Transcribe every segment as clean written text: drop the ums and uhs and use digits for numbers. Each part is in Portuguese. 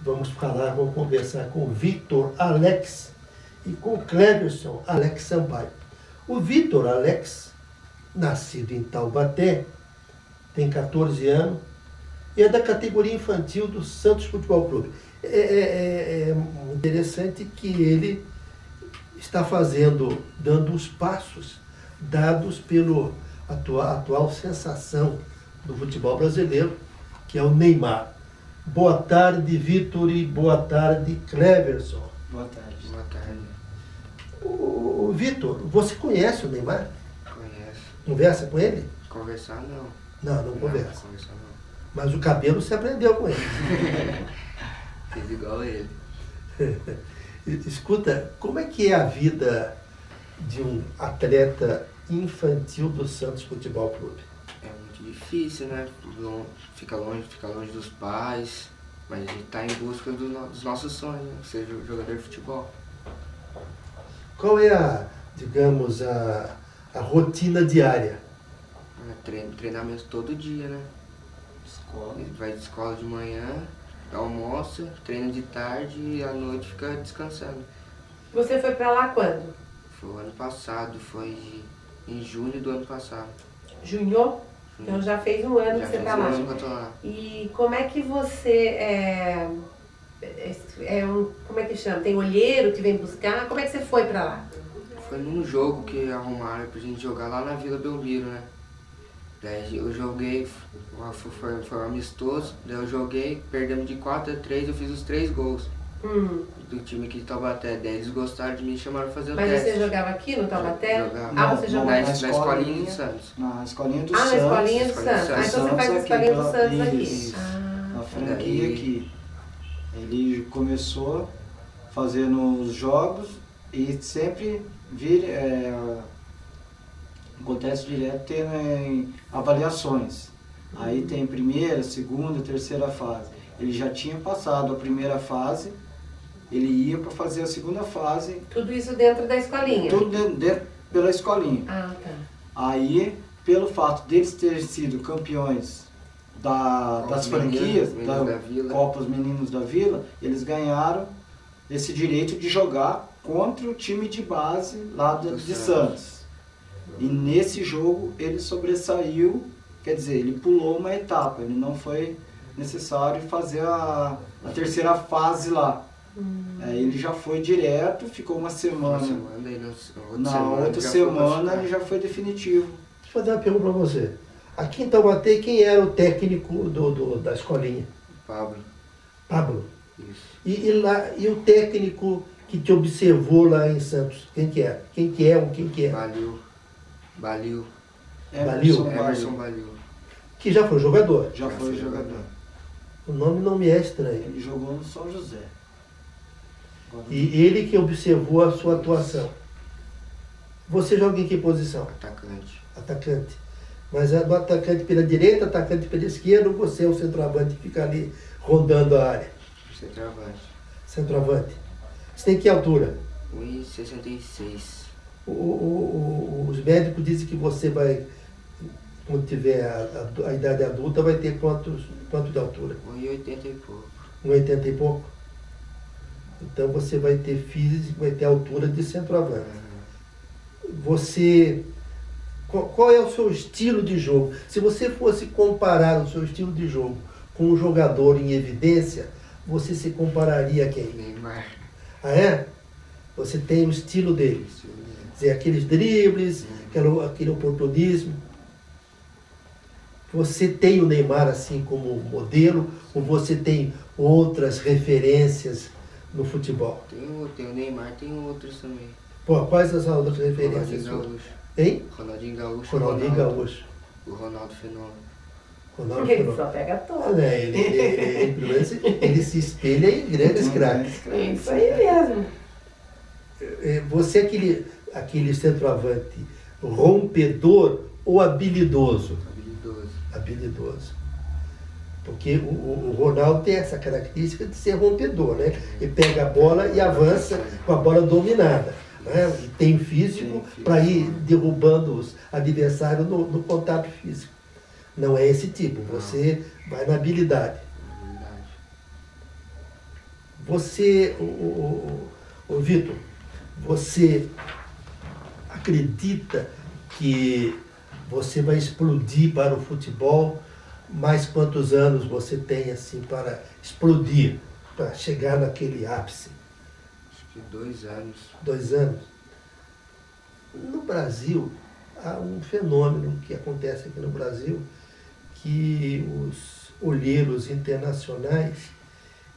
Vamos conversar com o Vitor Alex e com o Cleverson Alex Sampaio. O Vitor Alex, nascido em Taubaté, tem 14 anos e é da categoria infantil do Santos Futebol Clube. É interessante que ele está dando os passos dados pelo atual sensação do futebol brasileiro, que é o Neymar. Boa tarde, Vitor, e boa tarde, Cleverson. Boa tarde. Boa tarde. O Vitor, você conhece o Neymar? Conheço. Conversa com ele? Conversar não. Não conversa. Conversar não. Mas o cabelo você aprendeu com ele. Fiz igual ele. Escuta, como é que é a vida de um atleta infantil do Santos Futebol Clube? É muito difícil, né? Fica longe dos pais, mas a gente tá em busca dos nossos sonhos, né? Ser jogador de futebol. Qual é digamos, a rotina diária? Treinamento todo dia, né? Escola. Vai de escola de manhã, almoça, treina de tarde e à noite fica descansando. Você foi pra lá quando? Foi o ano passado, foi em junho do ano passado. Junho? Então já fez um ano que você tá lá. Já fez um ano que eu tô lá. E como é que você como é que chama? Tem olheiro que vem buscar? Como é que você foi pra lá? Foi num jogo que arrumaram pra gente jogar lá na Vila Belmiro, né? Daí eu joguei, foi um amistoso, daí eu joguei, perdemos de 4-3, eu fiz os 3 gols do time aqui de Taubaté. Daí eles gostaram de mim e chamaram pra fazer o Mas teste. você jogava aqui no Taubaté? Jogava. Você jogava Na escolinha do Santos. Na escolinha do na Santos. escolinha do Santos. Então você faz a escolinha do Santos aqui. Isso. Na franquia aqui. Ele começou fazendo os jogos e sempre acontece direto tendo avaliações. Aí tem primeira, segunda, terceira fase. Ele já tinha passado a primeira fase, ele ia para fazer a segunda fase. Tudo isso dentro da escolinha? Tudo dentro pela escolinha. Ah, tá. Aí, pelo fato deles terem sido campeões das franquias, da Copa os Meninos da Vila, eles ganharam esse direito de jogar contra o time de base lá de Santos. E nesse jogo ele sobressaiu, quer dizer, ele pulou uma etapa, ele não foi necessário fazer a terceira fase lá. Aí ele já foi direto, ficou uma semana. Na outra semana ele já foi definitivo. Deixa eu fazer uma pergunta para você. Aqui em Taubaté, quem era o técnico da escolinha? Pablo. Pablo? Isso. E o técnico que te observou lá em Santos, quem que é? Quem que é? Balil. Emerson Balil. Que já foi jogador? Já foi jogador. O nome não me é estranho. Ele jogou no São José. E ele que observou a sua atuação. Você joga em que posição? Atacante. Atacante. Mas é do atacante pela direita, atacante pela esquerda, ou você é o centroavante que fica ali rondando a área? Centroavante. Centroavante. Você tem que altura? 1,66. Os médicos dizem que você vai, quando tiver a idade adulta, vai ter quanto de altura? 1,80 e pouco. 1,80 e pouco? Então você vai ter físico, vai ter altura de centroavante. Você... Qual é o seu estilo de jogo? Se você fosse comparar o seu estilo de jogo com um jogador em evidência, você se compararia a quem? Neymar. Ah, é? Você tem o estilo dele. Quer dizer, aqueles dribles, aquele oportunismo. Você tem o Neymar assim como modelo ou você tem outras referências no futebol? Tem o Neymar, tem outros também. Pô, quais as outras referências? Hein? Ronaldinho Gaúcho. Ronaldinho Gaúcho. O Ronaldo Fenômeno. Porque ele só pega todo. Ele se espelha em grandes craques. É isso aí mesmo. Você é aquele centroavante rompedor ou habilidoso? Habilidoso. Porque o Ronaldo tem essa característica de ser rompedor, né? Ele pega a bola e avança com a bola dominada. Né? E tem físico para ir derrubando os adversários no contato físico. Não é esse tipo, você vai na habilidade. Você, o Vitor, você acredita que você vai explodir para o futebol? Mais quantos anos você tem assim para explodir, para chegar naquele ápice? Acho que 2 anos. 2 anos? No Brasil, há um fenômeno que acontece aqui no Brasil, que os olheiros internacionais,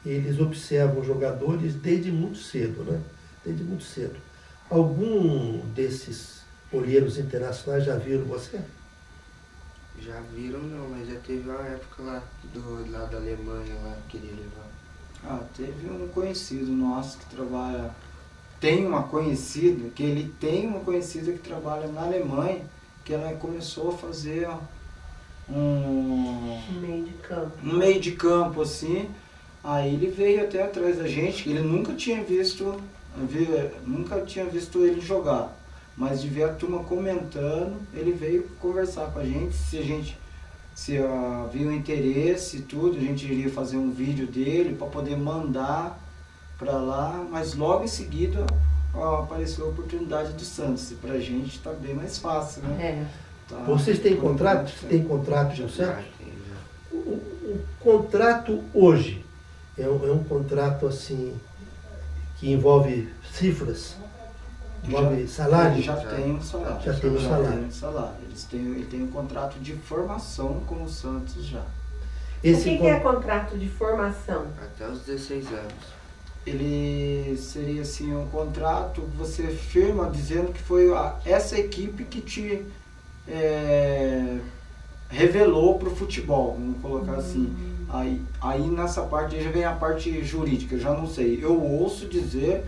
eles observam jogadores desde muito cedo, né? Desde muito cedo. Algum desses olheiros internacionais já viram você? Já viram não, mas já teve uma época lá da Alemanha lá que queria levar. Ah, teve um conhecido nosso que trabalha, tem uma conhecida que trabalha na Alemanha, que ela começou a fazer um meio de campo assim. Aí ele veio até atrás da gente, que ele nunca tinha visto ele jogar, mas de ver a turma comentando, ele veio conversar com a gente, se havia um interesse e tudo, a gente iria fazer um vídeo dele para poder mandar para lá, mas logo em seguida apareceu a oportunidade do Santos, e para a gente está bem mais fácil, né? Tá. Vocês têm contrato? Tem contrato com o Santos? O contrato hoje é um contrato assim que envolve cifras, envolve salário? Já tem um salário. Já tem um salário. Ele tem um contrato de formação com o Santos já. O que é contrato de formação? Até os 16 anos. Ele seria assim um contrato que você firma dizendo que foi essa equipe que te revelou para o futebol, vamos colocar assim. Aí nessa parte já vem a parte jurídica, eu já não sei. Eu ouço dizer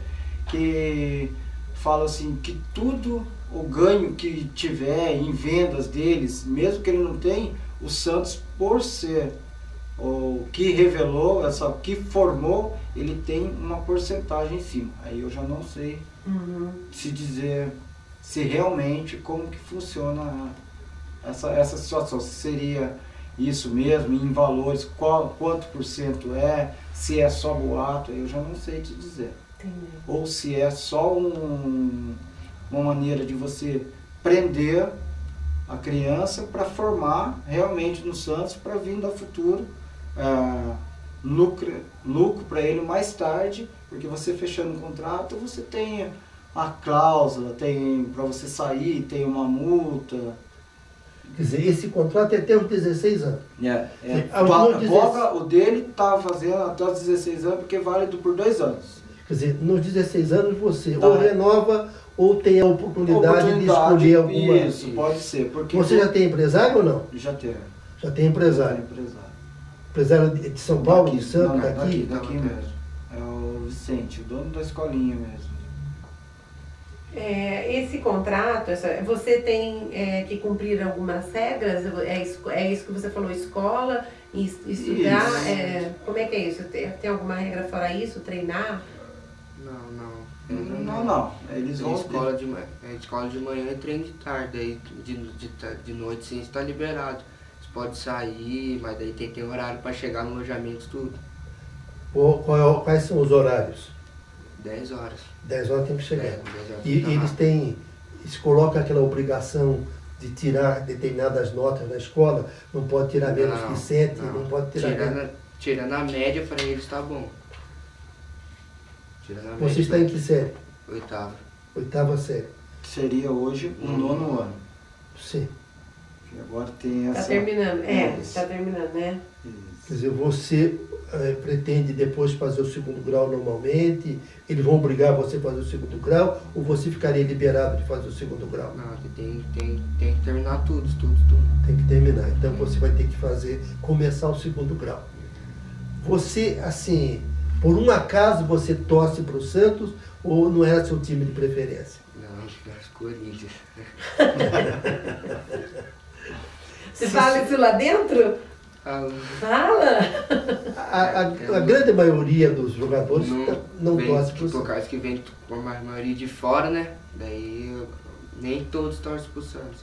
que fala assim que tudo o ganho que tiver em vendas deles, mesmo que ele não tenha, o Santos, por ser o que revelou, que formou, ele tem uma porcentagem em cima. Aí eu já não sei se dizer se realmente como que funciona essa situação, se seria isso mesmo, em valores, quanto por cento se é só boato, eu já não sei te dizer. Entendi. Ou se é só uma maneira de você prender a criança para formar realmente no Santos, para vir da futuro lucro para ele mais tarde, porque você fechando o contrato, você tem a cláusula, tem para você sair, tem uma multa. Quer dizer, esse contrato é até os 16 anos. O dele está fazendo até os 16 anos, porque é válido por 2 anos. Quer dizer, nos 16 anos você ou renova ou tem a oportunidade de escolher alguma. Isso, pode ser. Porque você já tem empresário ou não? Já tenho. Já tem empresário? Empresário de São Paulo, de Santos, daqui? Daqui mesmo. É o Vicente, o dono da escolinha mesmo. Esse contrato, você tem que cumprir algumas regras? É isso que você falou, escola, estudar? Como é que é isso? Tem alguma regra fora isso? Treinar? Não. Eles vão escola de manhã e treino de tarde, aí de noite sim está liberado. Você pode sair, mas daí tem que ter horário para chegar no alojamento tudo. Quais são os horários? 10 horas. 10 horas tem que chegar. Eles colocam aquela obrigação de tirar determinadas notas na escola, não pode tirar menos que 7, não pode tirar... Tirando a média, para eles está bom. Você está em que série? 8ª. 8ª série. Seria hoje o 9º ano. Sim. E agora tem essa... Está terminando, está terminando, né? Quer dizer, você pretende depois fazer o 2º grau normalmente? Eles vão obrigar você a fazer o 2º grau? Ou você ficaria liberado de fazer o 2º grau? Não, tem que terminar tudo. Tem que terminar. Então você vai ter que começar o 2º grau. Você, assim, por um acaso você torce para o Santos ou não era seu time de preferência? Não, acho que é as Corinthians. Você fala isso lá dentro? Fala! A grande maioria dos jogadores não torce para o Santos. Por causa que vem a maioria de fora, né? Daí nem todos torcem para o Santos.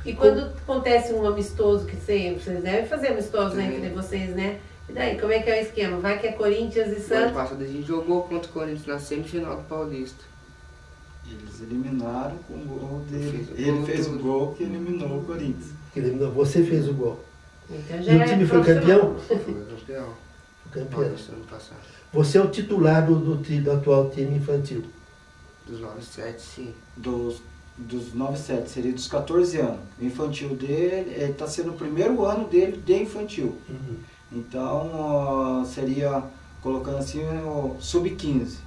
E quando acontece um amistoso, que vocês devem fazer amistosos, né, entre vocês, né? E daí, como é que é o esquema? Vai que é Corinthians e Ano Santos? passado a gente jogou contra o Corinthians na semifinal do Paulista. Eles eliminaram com o gol dele. Ele Ele fez o gol que eliminou o Corinthians. Você fez o gol. Então E já o time foi campeão? Foi campeão. Foi campeão. Paulista ano passado. Você é o titular do atual time infantil. Dos 9-7, sim. Dos 9-7, seria dos 14 anos. O infantil dele, ele está sendo o primeiro ano dele de infantil. Uhum. Então, seria, colocando assim, o sub-15.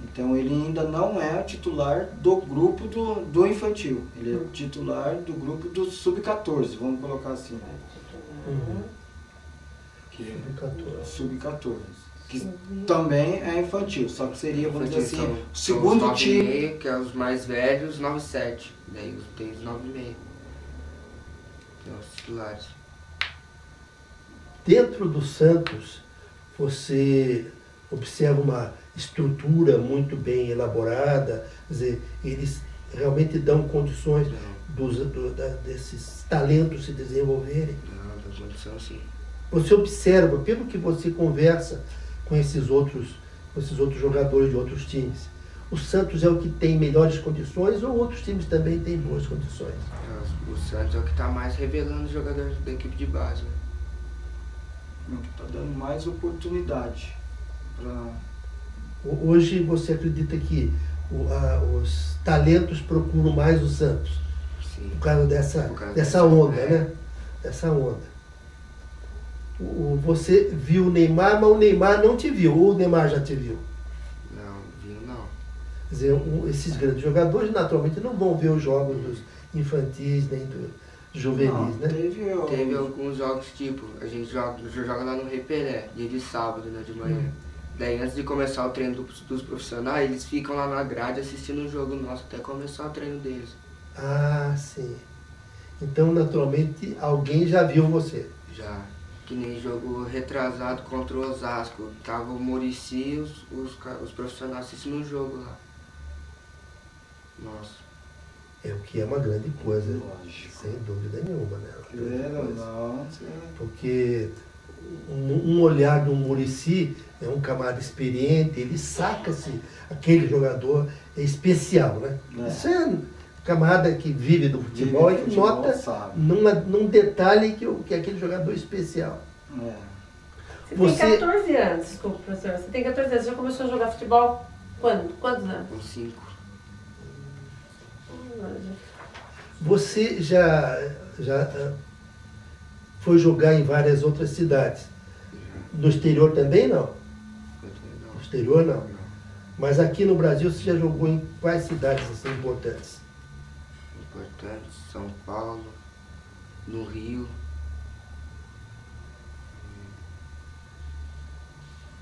Então, ele ainda não é titular do grupo do infantil. Ele é titular do grupo do sub-14, vamos colocar assim. Uhum. Sub-14. Que também é infantil, só que seria, vamos dizer assim, o são segundo os time. 9,5, que é os mais velhos, 9-7. Daí tem os 9,5. Tem os titulares. Dentro do Santos, você observa uma estrutura muito bem elaborada, quer dizer, eles realmente dão condições desses talentos se desenvolverem. Não, dá condição sim. Você observa, pelo que você conversa com esses outros jogadores de outros times, o Santos é o que tem melhores condições ou outros times também têm boas condições? O Santos é o que está mais revelando os jogadores da equipe de base. Né? Está dando mais oportunidade. Hoje você acredita que os talentos procuram mais o Santos? Sim. Por causa dessa onda, né? Dessa onda. Você viu o Neymar, mas o Neymar não te viu, ou o Neymar já te viu? Não, viu não. Quer dizer, esses grandes jogadores naturalmente não vão ver os jogos dos infantis nem dos juvenis, Não, né? Teve alguns jogos, tipo, a gente joga lá no Rei Pelé, dia de sábado, né, de manhã. Daí antes de começar o treino dos profissionais, eles ficam lá na grade assistindo o jogo nosso até começar o treino deles. Ah, sim. Então, naturalmente, alguém já viu você. Já. Que nem jogo retrasado contra o Osasco. Tava o Muricy e os profissionais assistindo o jogo lá. Nossa. É o que é uma grande coisa, Lógico. sem dúvida nenhuma, né? Porque um olhar do Muricy é um camarada experiente, ele saca-se, aquele jogador é especial, né? É. Isso é um camarada que vive do futebol e nota num detalhe que aquele jogador é especial. É. Você tem 14 anos, desculpa, professor. Você tem 14 anos, você já começou a jogar futebol quando? Quantos anos? Com 5. Você já foi jogar em várias outras cidades? No exterior também não? No exterior não. Mas aqui no Brasil você já jogou em quais cidades assim, importantes? Importantes, São Paulo, no Rio.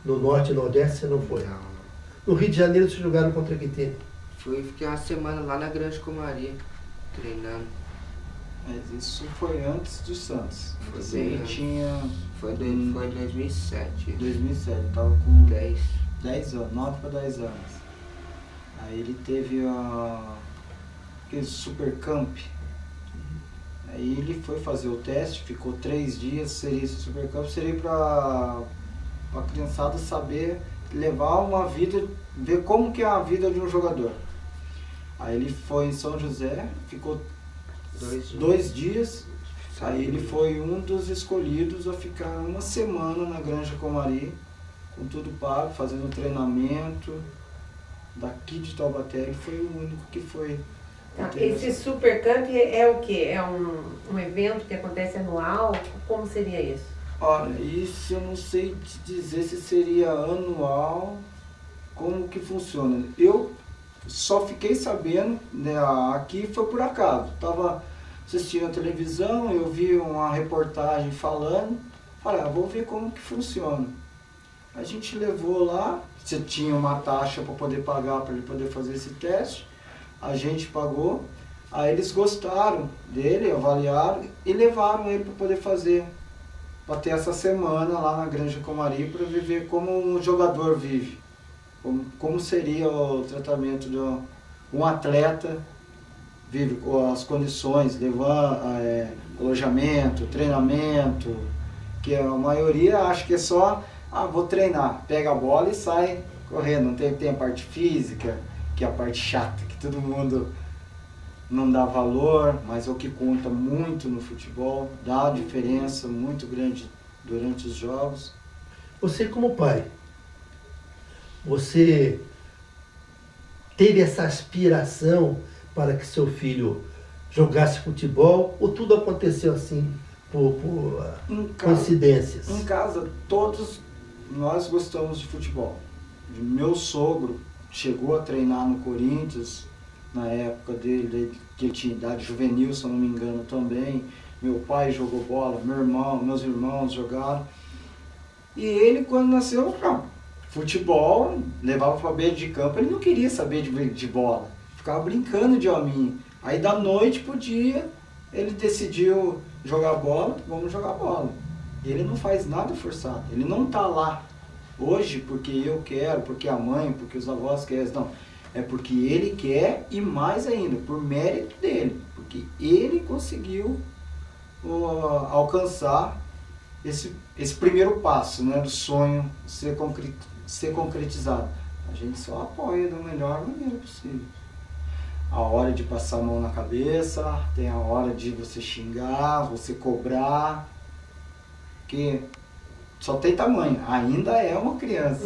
No Norte e Nordeste você não foi? Não. No Rio de Janeiro vocês jogaram contra que time? Fiquei uma semana lá na Grande Comaria, treinando. Mas isso foi antes do Santos. Foi Você bem antes. tinha... Foi em 2007. 2007, tava com 10. anos, 9 para 10 anos. Aí ele teve aquele Super Camp. Aí ele foi fazer o teste, ficou 3 dias, seria esse Super Camp, seria para a criançada saber levar uma vida, ver como que é a vida de um jogador. Aí ele foi em São José, ficou 2 dias. Aí ele foi um dos escolhidos a ficar uma semana na Granja Comari, com tudo pago, fazendo treinamento. Daqui de Taubaté, ele foi o único que foi. Esse Super Camp é o quê? É um evento que acontece anual? Como seria isso? Olha, isso eu não sei te dizer se seria anual, como que funciona. Eu só fiquei sabendo, né, aqui foi por acaso. Estava assistindo a televisão, eu vi uma reportagem falando, falei, vou ver como que funciona. A gente levou lá, você tinha uma taxa para poder pagar, para ele poder fazer esse teste, a gente pagou, aí eles gostaram dele, avaliaram e levaram ele para poder fazer, para ter essa semana lá na Granja Comari, para viver como um jogador vive, como seria o tratamento de um atleta, vive com as condições, levar alojamento, treinamento, Porque a maioria acha que é só, vou treinar, pega a bola e sai correndo. Não tem a parte física, que é a parte chata, que todo mundo não dá valor, mas é o que conta muito no futebol, dá diferença muito grande durante os jogos. Você como pai, você teve essa aspiração para que seu filho jogasse futebol ou tudo aconteceu assim por coincidências? Em casa, todos nós gostamos de futebol. Meu sogro chegou a treinar no Corinthians, na época dele, que ele tinha idade juvenil, se eu não me engano também. Meu pai jogou bola, meus irmãos jogaram. E ele, quando nasceu, futebol, levava para beira de campo, ele não queria saber de bola. Ficava brincando de hominho. Aí da noite pro dia, ele decidiu jogar bola, vamos jogar bola. Ele não faz nada forçado, ele não tá lá hoje porque eu quero, porque a mãe, porque os avós querem, não. É porque ele quer e mais ainda, por mérito dele. Porque ele conseguiu alcançar esse primeiro passo, né, do sonho ser concretizado. A gente só apoia da melhor maneira possível. A hora de passar a mão na cabeça, tem a hora de você xingar, você cobrar, que só tem tamanho, ainda é uma criança,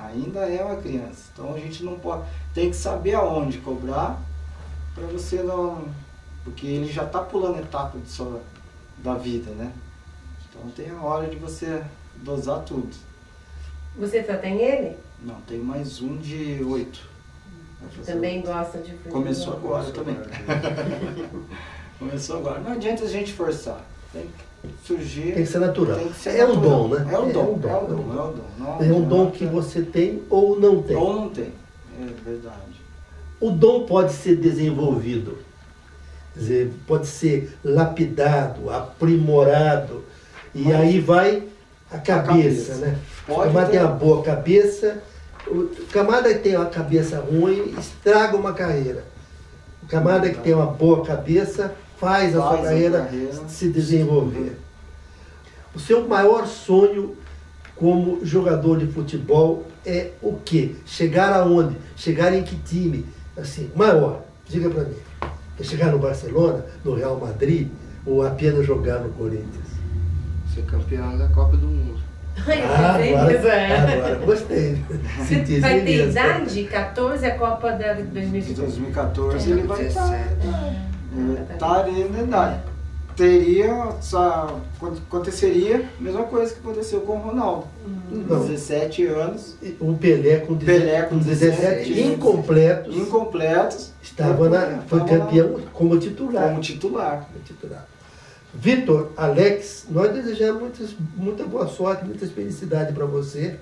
ainda é uma criança. Então a gente não pode, tem que saber aonde cobrar para você não, porque ele já está pulando etapa da vida, né? Então tem a hora de você dosar tudo. Você só tem ele? Não, tem mais um de 8. Também gosta de futebol? Começou agora também. Começou agora. Não adianta a gente forçar. Tem que surgir. Tem que ser natural. Tem que ser é natural. Um dom, né? É um dom. É um dom que você tem ou não tem. Ou não tem. É verdade. O dom pode ser desenvolvido. Quer dizer, pode ser lapidado, aprimorado. E aí vai a cabeça, né? O camada tem uma boa cabeça. O camada que tem uma cabeça ruim estraga uma carreira. O camada que tem uma boa cabeça faz a sua carreira se desenvolver. O seu maior sonho como jogador de futebol é o quê? Chegar aonde? Chegar em que time? Assim, maior. Diga para mim. É chegar no Barcelona, no Real Madrid ou apenas jogar no Corinthians? Ser campeão da Copa do Mundo. Agora gostei. Você vai ter idade? 14, a Copa da 2014 ele vai estar. Estaria na idade. Aconteceria a mesma coisa que aconteceu com o Ronaldo. 17 anos. O Pelé com 17 incompletos. Foi campeão como titular. Vitor, Alex, nós desejamos muita boa sorte, muita felicidade para você.